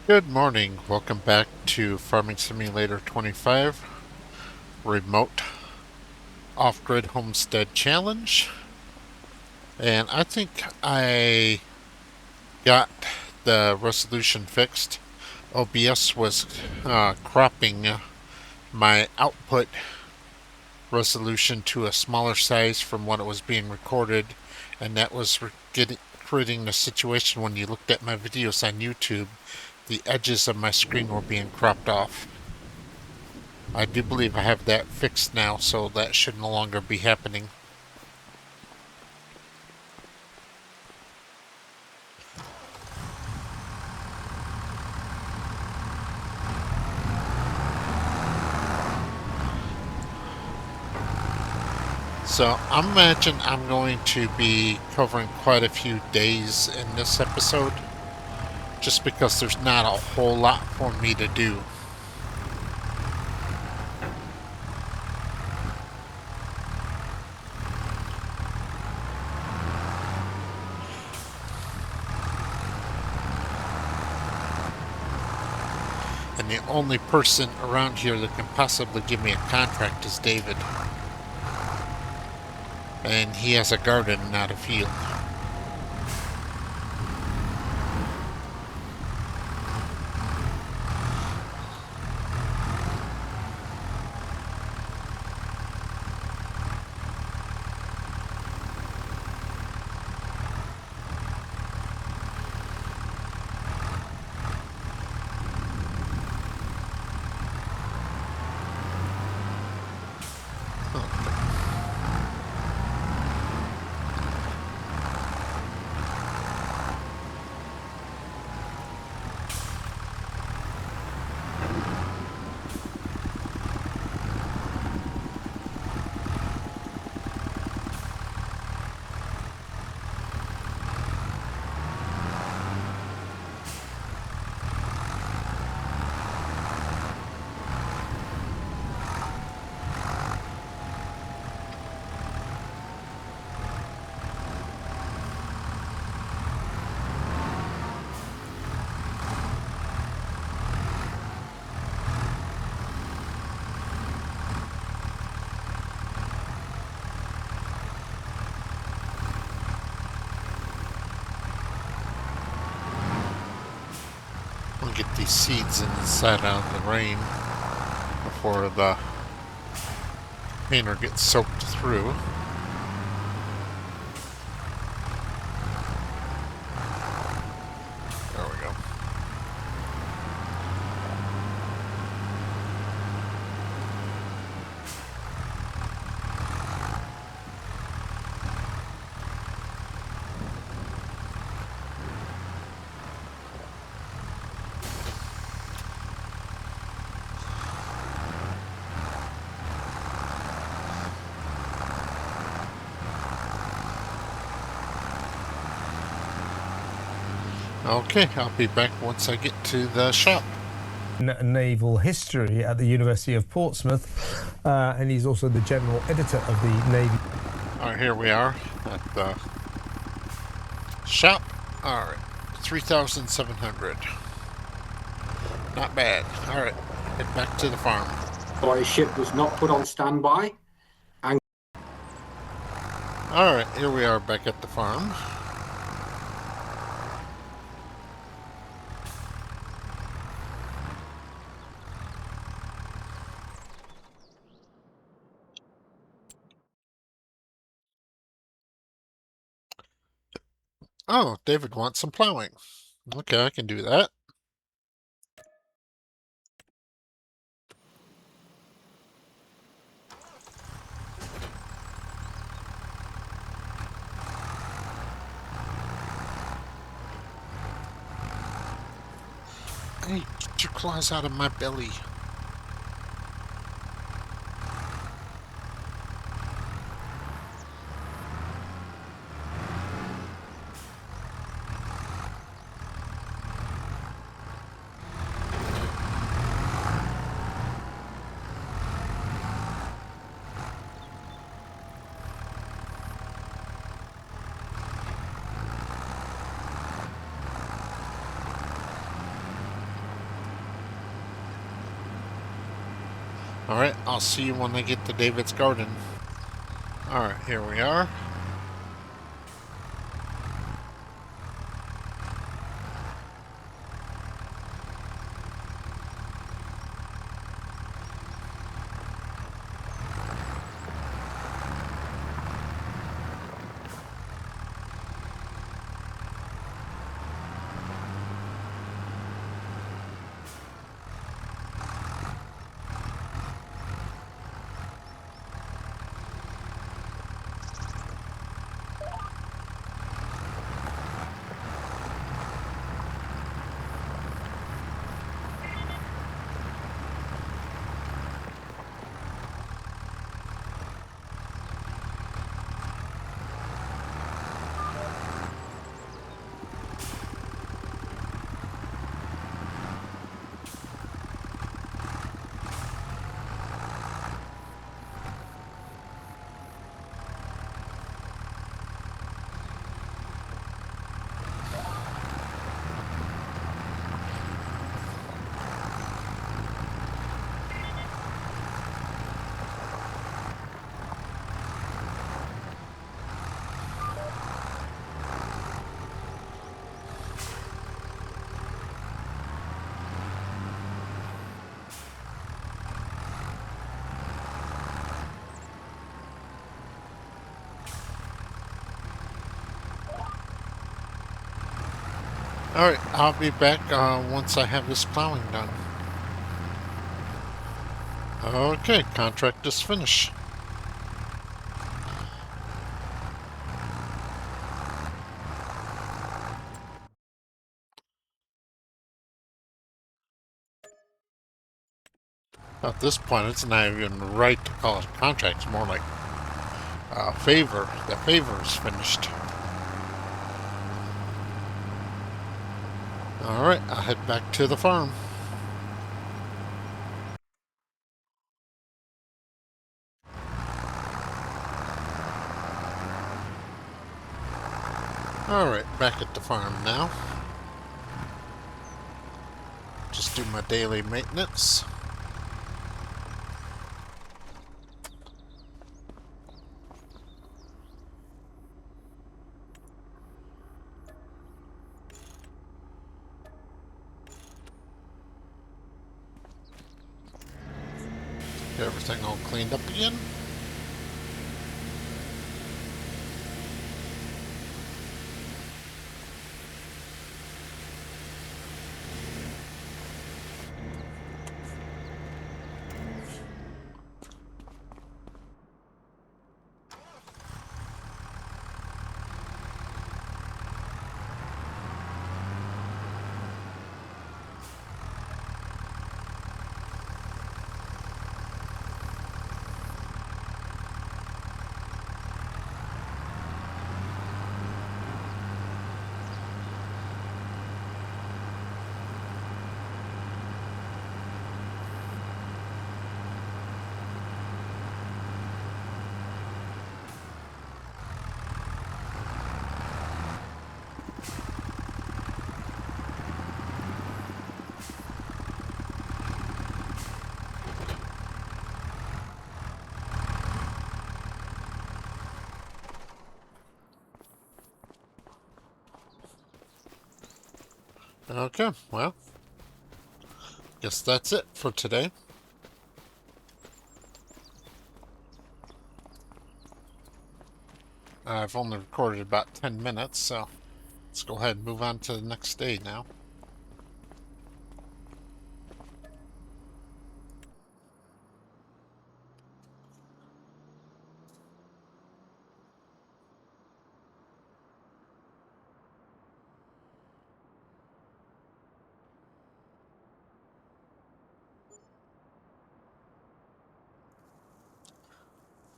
Good morning. Welcome back to Farming Simulator 25 Remote Off-Grid Homestead Challenge. And I think I got the resolution fixed. OBS was cropping my output resolution to a smaller size from what it was being recorded, and that was creating the situation when you looked at my videos on YouTube, the edges of my screen were being cropped off. I do believe I have that fixed now, so that should no longer be happening. So I imagine I'm going to be covering quite a few days in this episode, just because there's not a whole lot for me to do. And the only person around here that can possibly give me a contract is David. And he has a garden, not a field. I'll get these seeds inside out of the rain before the painter gets soaked through. There we go. Okay, I'll be back once I get to the shop. Naval history at the University of Portsmouth, and he's also the general editor of the Navy. Alright, here we are at the shop. Alright, 3,700. Not bad. Alright, head back to the farm. My ship was not put on standby. Alright, here we are back at the farm. Oh, David wants some plowing. Okay, I can do that. Hey, get your claws out of my belly. Alright, I'll see you when I get to David's garden. Alright, here we are. Alright, I'll be back once I have this plowing done. Okay, contract is finished. At this point, it's not even right to call it a contract. It's more like a favor. The favor is finished. Alright, I'll head back to the farm. Alright, back at the farm now. Just do my daily maintenance. Get everything all cleaned up again. Okay, well, guess that's it for today. I've only recorded about 10 minutes, so let's go ahead and move on to the next day now.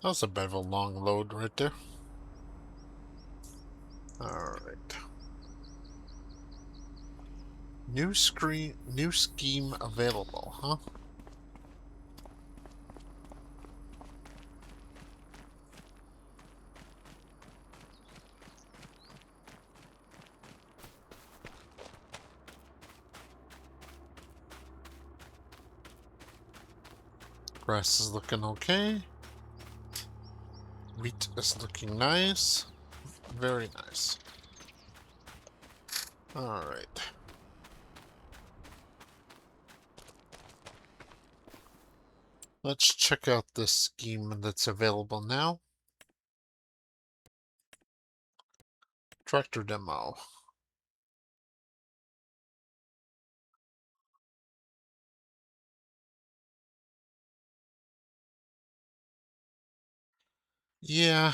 That was a bit of a long load right there. Alright. New scheme available, huh? Grass is looking okay. Wheat is looking nice. Very nice. Alright. Let's check out this scheme that's available now. Tractor demo. Yeah.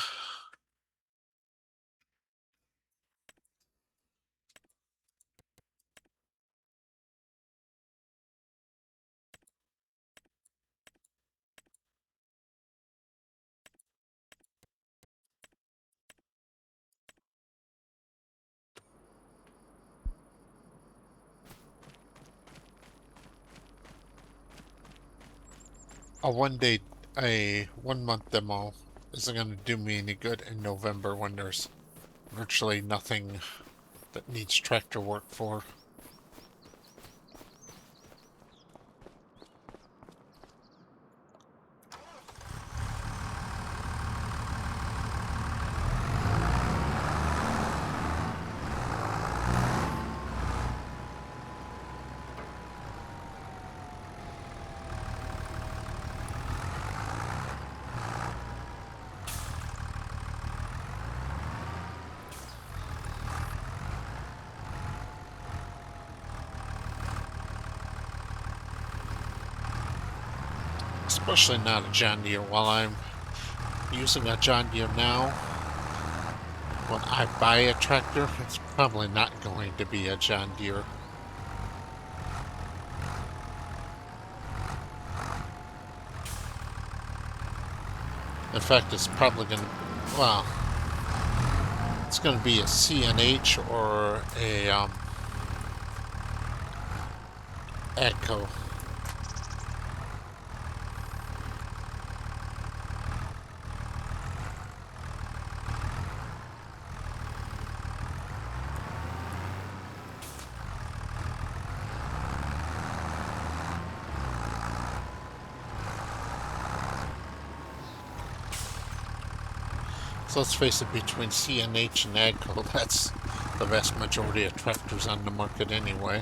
A a 1 month demo isn't going to do me any good in November when there's virtually nothing that needs tractor work for. Especially not a John Deere. While I'm using a John Deere now, when I buy a tractor, it's probably not going to be a John Deere. In fact, it's probably going to, well, it's going to be a CNH or a AGCO. So let's face it, between CNH and AGCO, that's the vast majority of tractors on the market anyway.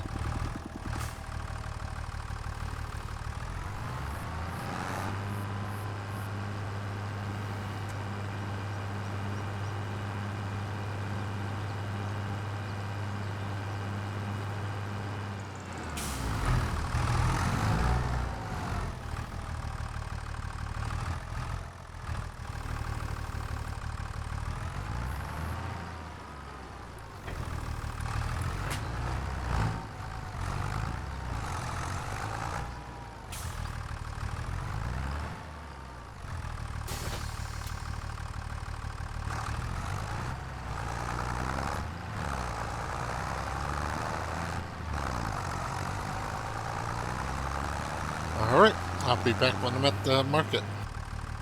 Alright, I'll be back when I'm at the market.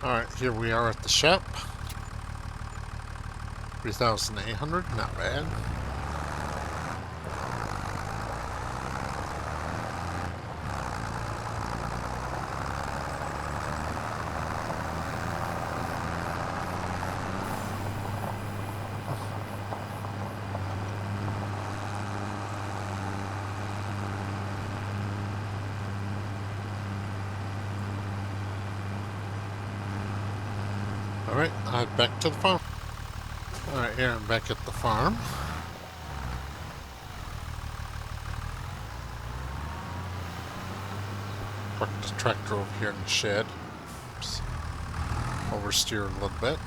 Alright, here we are at the shop. 3,800, not bad. Alright, I'm back to the farm. Alright, here I'm back at the farm. Park the tractor over here in the shed. Oops. Oversteer a little bit.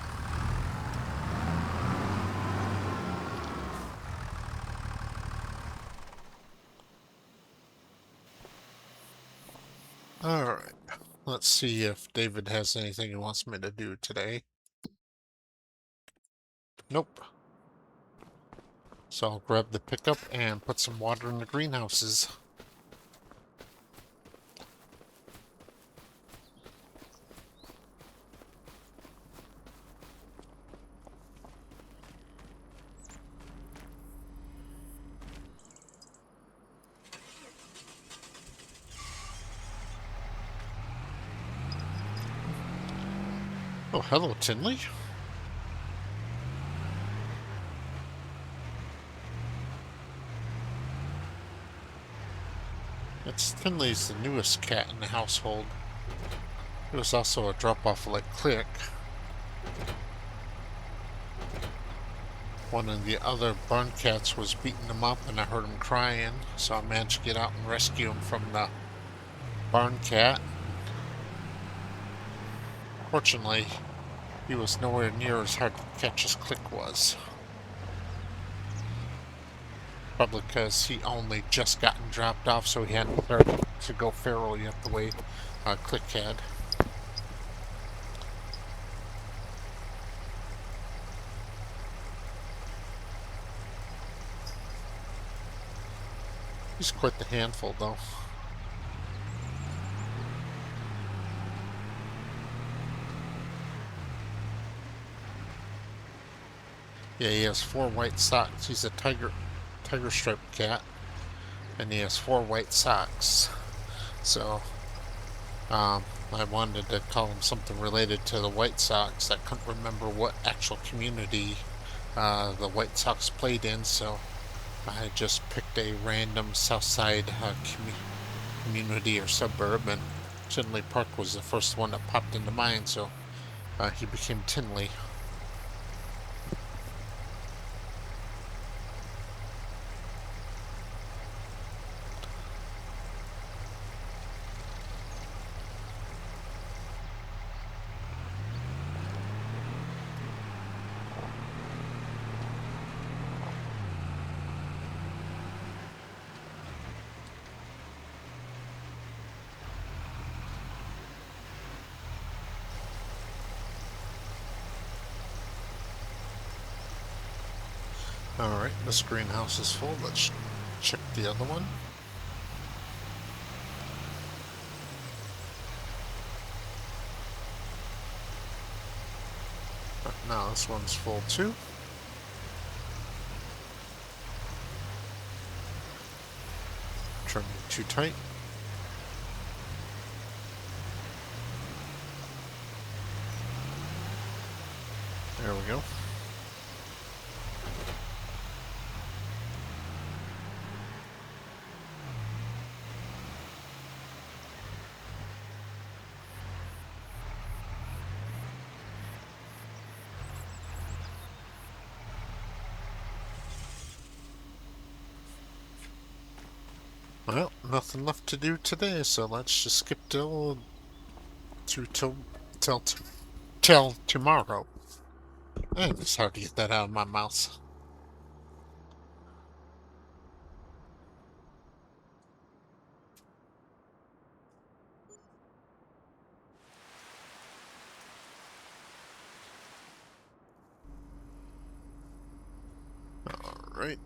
Alright, let's see if David has anything he wants me to do today. Nope. So I'll grab the pickup and put some water in the greenhouses. Oh, hello, Tinley. It's Tinley's the newest cat in the household. It was also a drop-off like Click. One of the other barn cats was beating him up and I heard him crying, so I managed to get out and rescue him from the barn cat. Fortunately, he was nowhere near as hard to catch as Click was. Probably because he only just gotten dropped off, so he hadn't started to go feral yet the way Click had. He's quite the handful, though. Yeah, he has 4 white socks. He's a tiger striped cat, and he has 4 white socks. So, I wanted to call him something related to the White Sox. I couldn't remember what actual community the White Sox played in, so I just picked a random Southside community or suburb, and Tinley Park was the first one that popped into mind, so he became Tinley. Alright, this greenhouse is full. Let's check the other one. Now this one's full too. Turning too tight. There we go. Well, nothing left to do today, so let's just skip till tomorrow. It's hard to get that out of my mouth. Alright.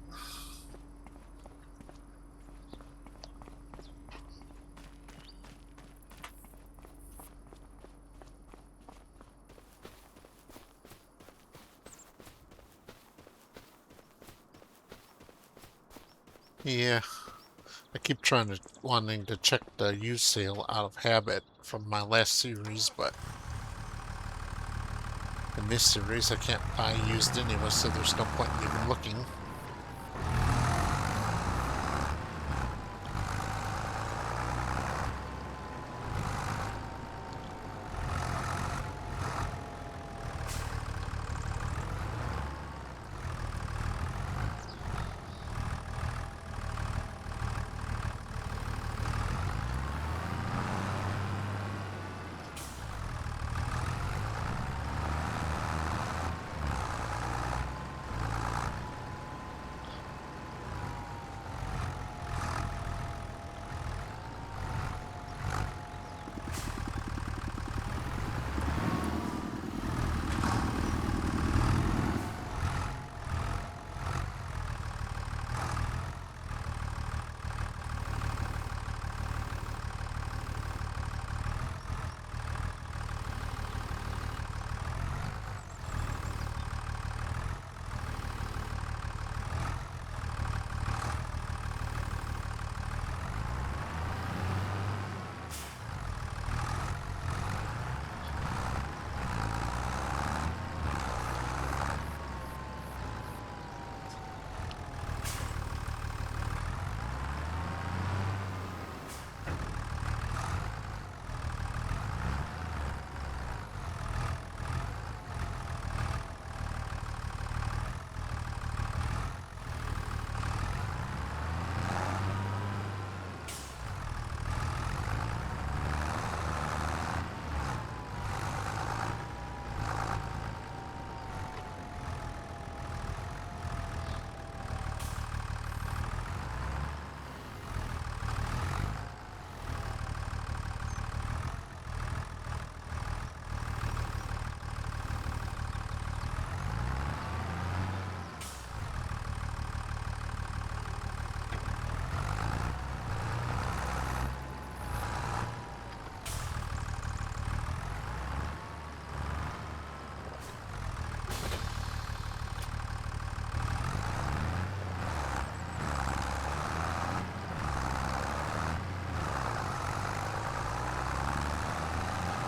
Yeah, I keep wanting to check the used sale out of habit from my last series, but in this series I can't buy used anyway, so there's no point in even looking.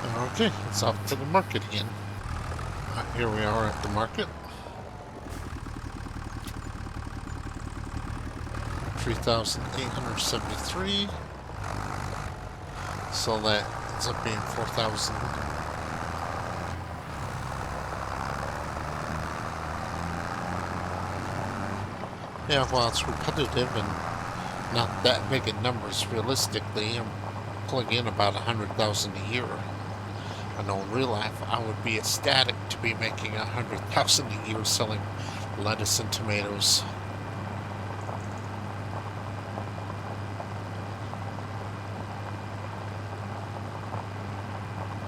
Okay, it's off to the market again. Here we are at the market. 3,873. So that ends up being 4,000. Yeah, well, it's repetitive and not that big in numbers. Realistically, I'm pulling in about 100,000 a year. I know in real life, I would be ecstatic to be making 100,000 a year selling lettuce and tomatoes.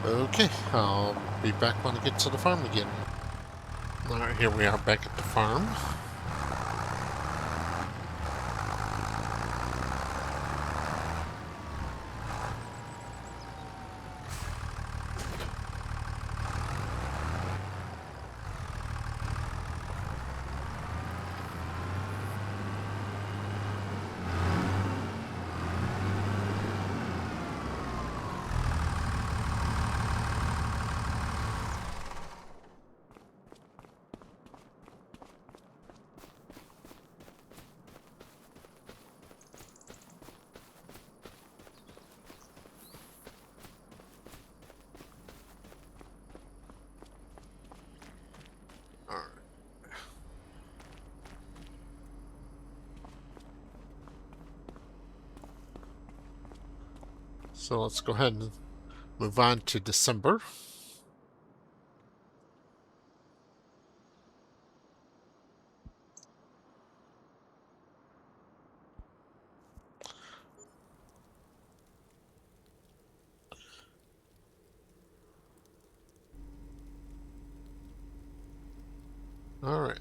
Okay, I'll be back when I get to the farm again. Alright, here we are back at the farm. So let's go ahead and move on to December. Alright.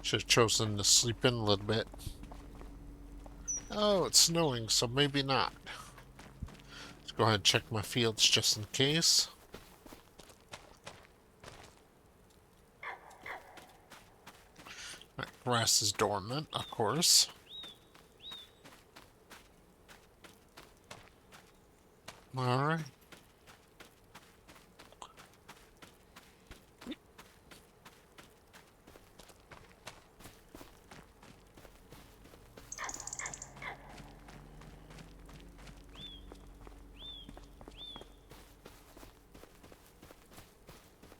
Should have chosen to sleep in a little bit. Oh, it's snowing, so maybe not. Let's go ahead and check my fields just in case. Right, grass is dormant, of course. Alright.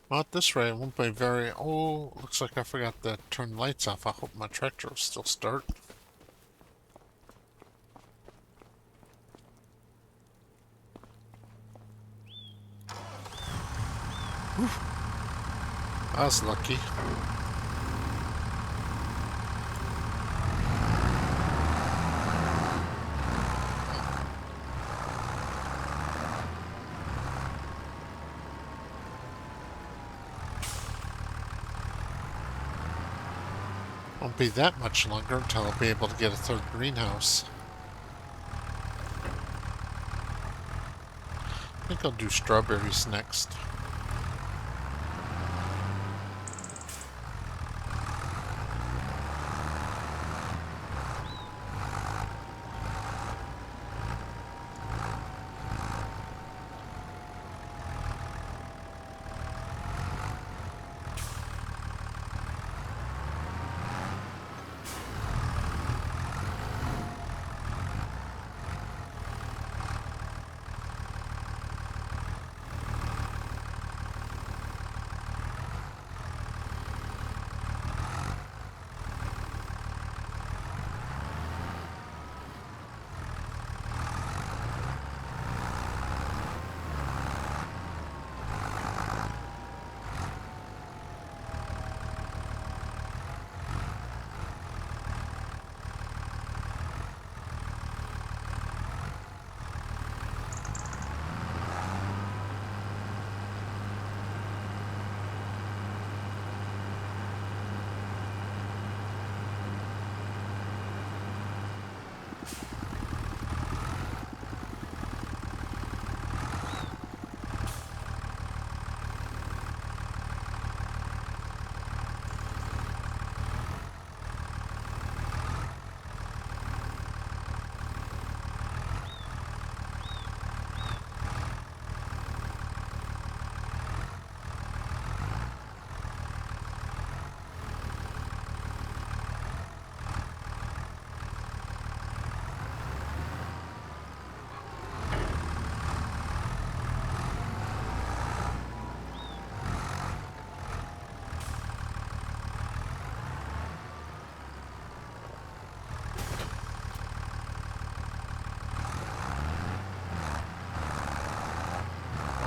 Well, at this rate, it won't be very... Oh, looks like I forgot to turn the lights off. I hope my tractor will still start. Whew. I was lucky. Won't be that much longer until I'll be able to get a third greenhouse. I think I'll do strawberries next.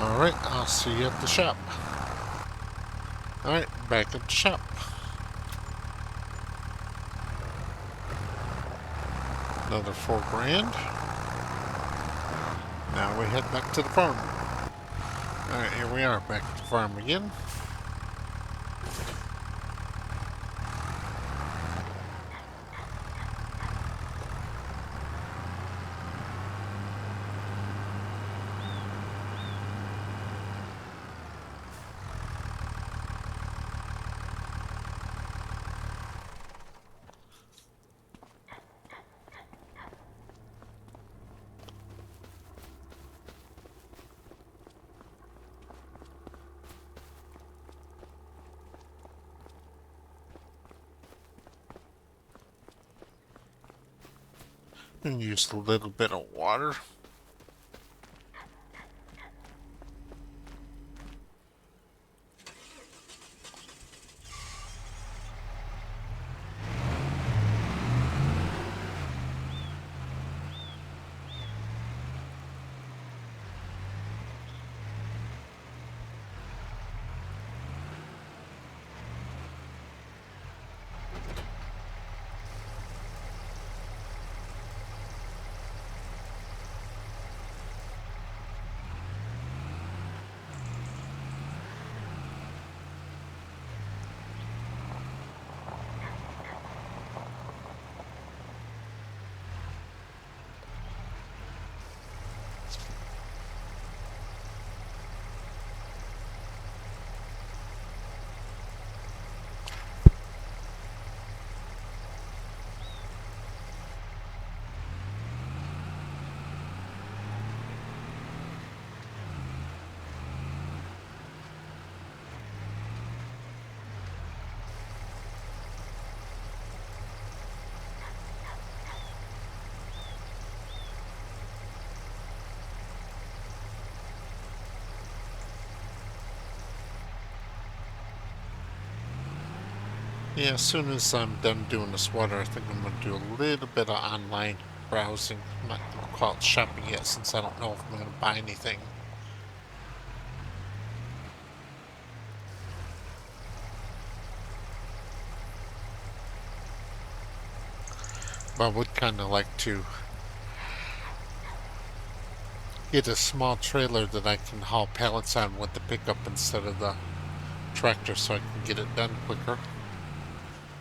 Alright, I'll see you at the shop. Alright, back at the shop. Another 4 grand. Now we head back to the farm. Alright, here we are, back at the farm again. And use a little bit of water. Yeah, as soon as I'm done doing this water, I think I'm going to do a little bit of online browsing. I'm not going to call it shopping yet since I don't know if I'm going to buy anything. But I would kind of like to get a small trailer that I can haul pallets on with the pickup instead of the tractor so I can get it done quicker.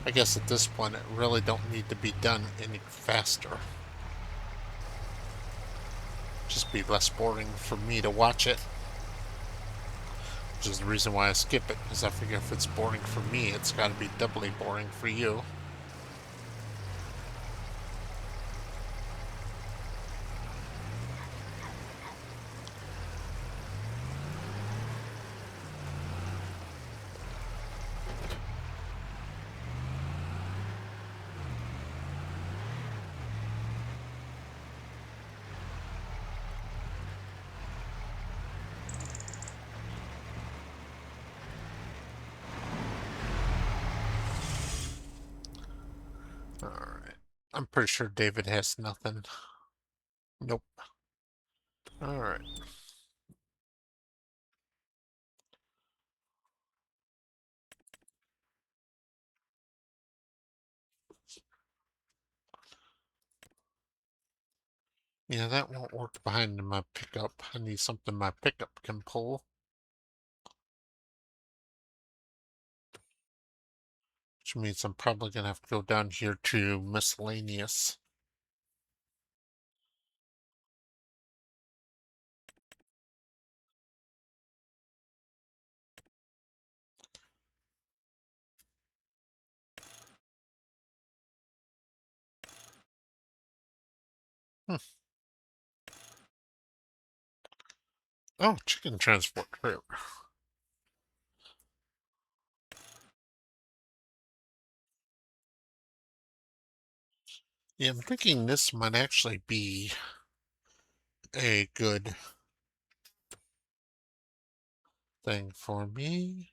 I guess at this point it really don't need to be done any faster. Just be less boring for me to watch it. Which is the reason why I skip it, because I figure if it's boring for me, it's got to be doubly boring for you. Alright. I'm pretty sure David has nothing. Nope. Alright. Yeah, that won't work behind my pickup. I need something my pickup can pull. Which means I'm probably going to have to go down here to miscellaneous. Hmm. Oh, chicken transport trailer. Yeah, I'm thinking this might actually be a good thing for me.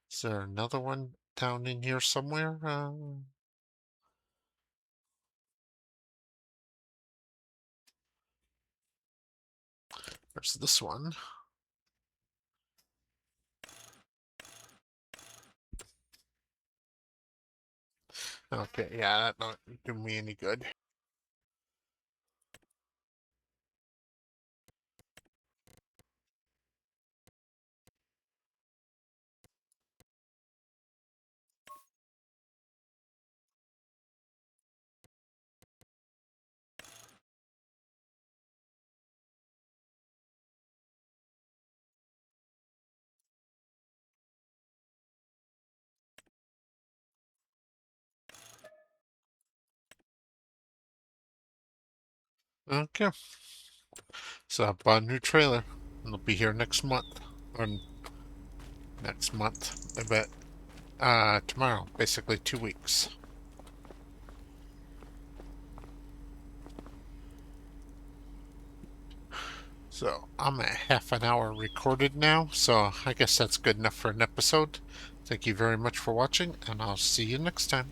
Is there another one down in here somewhere? There's this one. Okay, yeah, that don't do me any good. Okay, so I bought a new trailer. It'll be here next month. Or next month, I bet. Tomorrow, basically 2 weeks. So I'm at half an hour recorded now, so I guess that's good enough for an episode. Thank you very much for watching, and I'll see you next time.